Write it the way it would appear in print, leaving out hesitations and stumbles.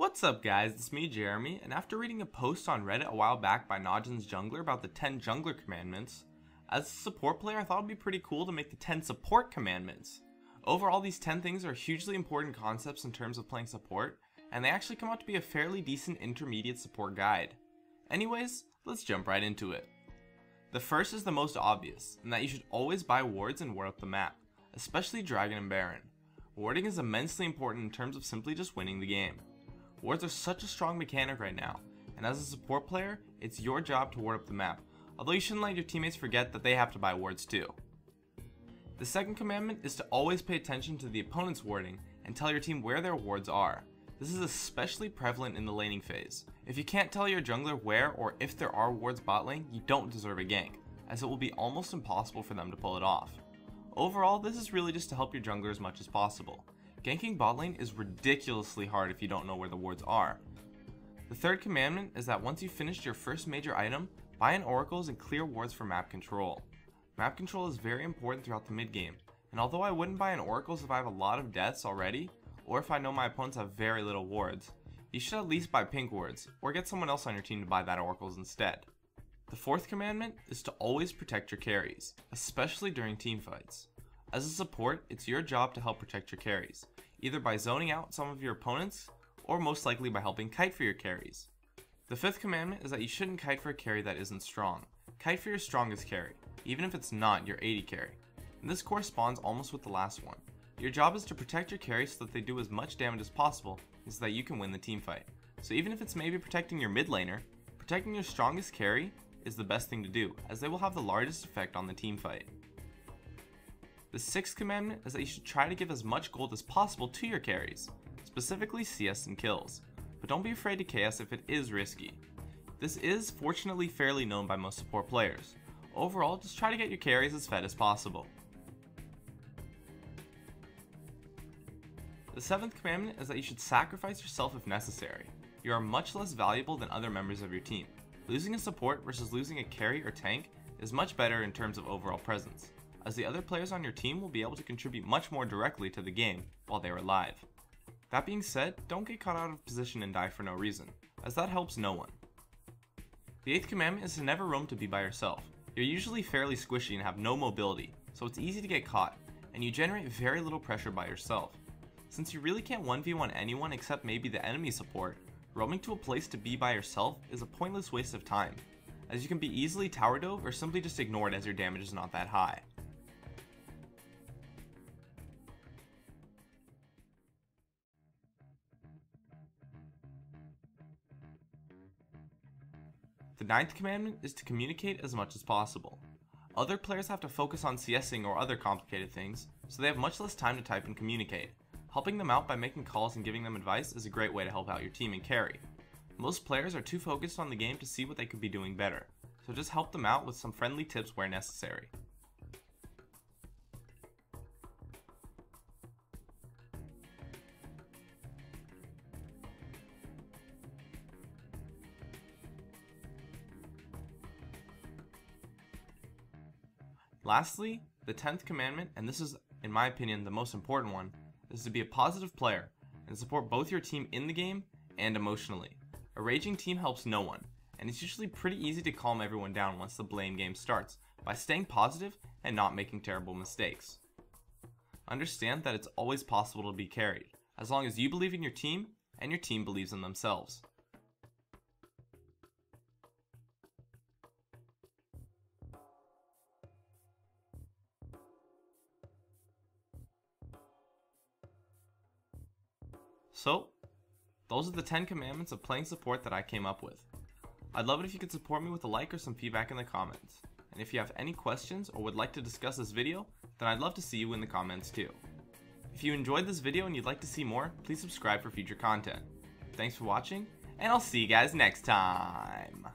What's up guys, it's me Jeremy, and after reading a post on Reddit a while back by Najin's Jungler about the 10 Jungler Commandments, as a support player I thought it would be pretty cool to make the 10 Support Commandments. Overall, these 10 things are hugely important concepts in terms of playing support, and they actually come out to be a fairly decent intermediate support guide. Anyways, let's jump right into it. The first is the most obvious, in that you should always buy wards and ward up the map, especially Dragon and Baron. Warding is immensely important in terms of simply just winning the game. Wards are such a strong mechanic right now, and as a support player, it's your job to ward up the map, although you shouldn't let your teammates forget that they have to buy wards too. The second commandment is to always pay attention to the opponent's warding and tell your team where their wards are. This is especially prevalent in the laning phase. If you can't tell your jungler where or if there are wards bot lane, you don't deserve a gank, as it will be almost impossible for them to pull it off. Overall, this is really just to help your jungler as much as possible. Ganking bot lane is ridiculously hard if you don't know where the wards are. The third commandment is that once you've finished your first major item, buy in oracles and clear wards for map control. Map control is very important throughout the mid game, and although I wouldn't buy in oracles if I have a lot of deaths already, or if I know my opponents have very little wards, you should at least buy pink wards, or get someone else on your team to buy that oracles instead. The fourth commandment is to always protect your carries, especially during team fights. As a support, it's your job to help protect your carries, either by zoning out some of your opponents, or most likely by helping kite for your carries. The fifth commandment is that you shouldn't kite for a carry that isn't strong. Kite for your strongest carry, even if it's not your 80 carry. And this corresponds almost with the last one. Your job is to protect your carries so that they do as much damage as possible, and so that you can win the team fight. So even if it's maybe protecting your mid laner, protecting your strongest carry is the best thing to do, as they will have the largest effect on the team fight. The sixth commandment is that you should try to give as much gold as possible to your carries, specifically CS and kills, but don't be afraid to KS if it is risky. This is fortunately fairly known by most support players. Overall, just try to get your carries as fed as possible. The seventh commandment is that you should sacrifice yourself if necessary. You are much less valuable than other members of your team. Losing a support versus losing a carry or tank is much better in terms of overall presence, as the other players on your team will be able to contribute much more directly to the game while they are alive. That being said, don't get caught out of position and die for no reason, as that helps no one. The eighth commandment is to never roam to be by yourself. You're usually fairly squishy and have no mobility, so it's easy to get caught, and you generate very little pressure by yourself. Since you really can't 1v1 anyone except maybe the enemy support, roaming to a place to be by yourself is a pointless waste of time, as you can be easily tower dove or simply just ignored as your damage is not that high. The ninth commandment is to communicate as much as possible. Other players have to focus on CSing or other complicated things, so they have much less time to type and communicate. Helping them out by making calls and giving them advice is a great way to help out your team and carry. Most players are too focused on the game to see what they could be doing better, so just help them out with some friendly tips where necessary. Lastly, the 10th commandment, and this is in my opinion the most important one, is to be a positive player and support both your team in the game and emotionally. A raging team helps no one, and it's usually pretty easy to calm everyone down once the blame game starts by staying positive and not making terrible mistakes. Understand that it's always possible to be carried, as long as you believe in your team and your team believes in themselves. So, those are the 10 commandments of playing support that I came up with. I'd love it if you could support me with a like or some feedback in the comments. And if you have any questions or would like to discuss this video, then I'd love to see you in the comments too. If you enjoyed this video and you'd like to see more, please subscribe for future content. Thanks for watching, and I'll see you guys next time!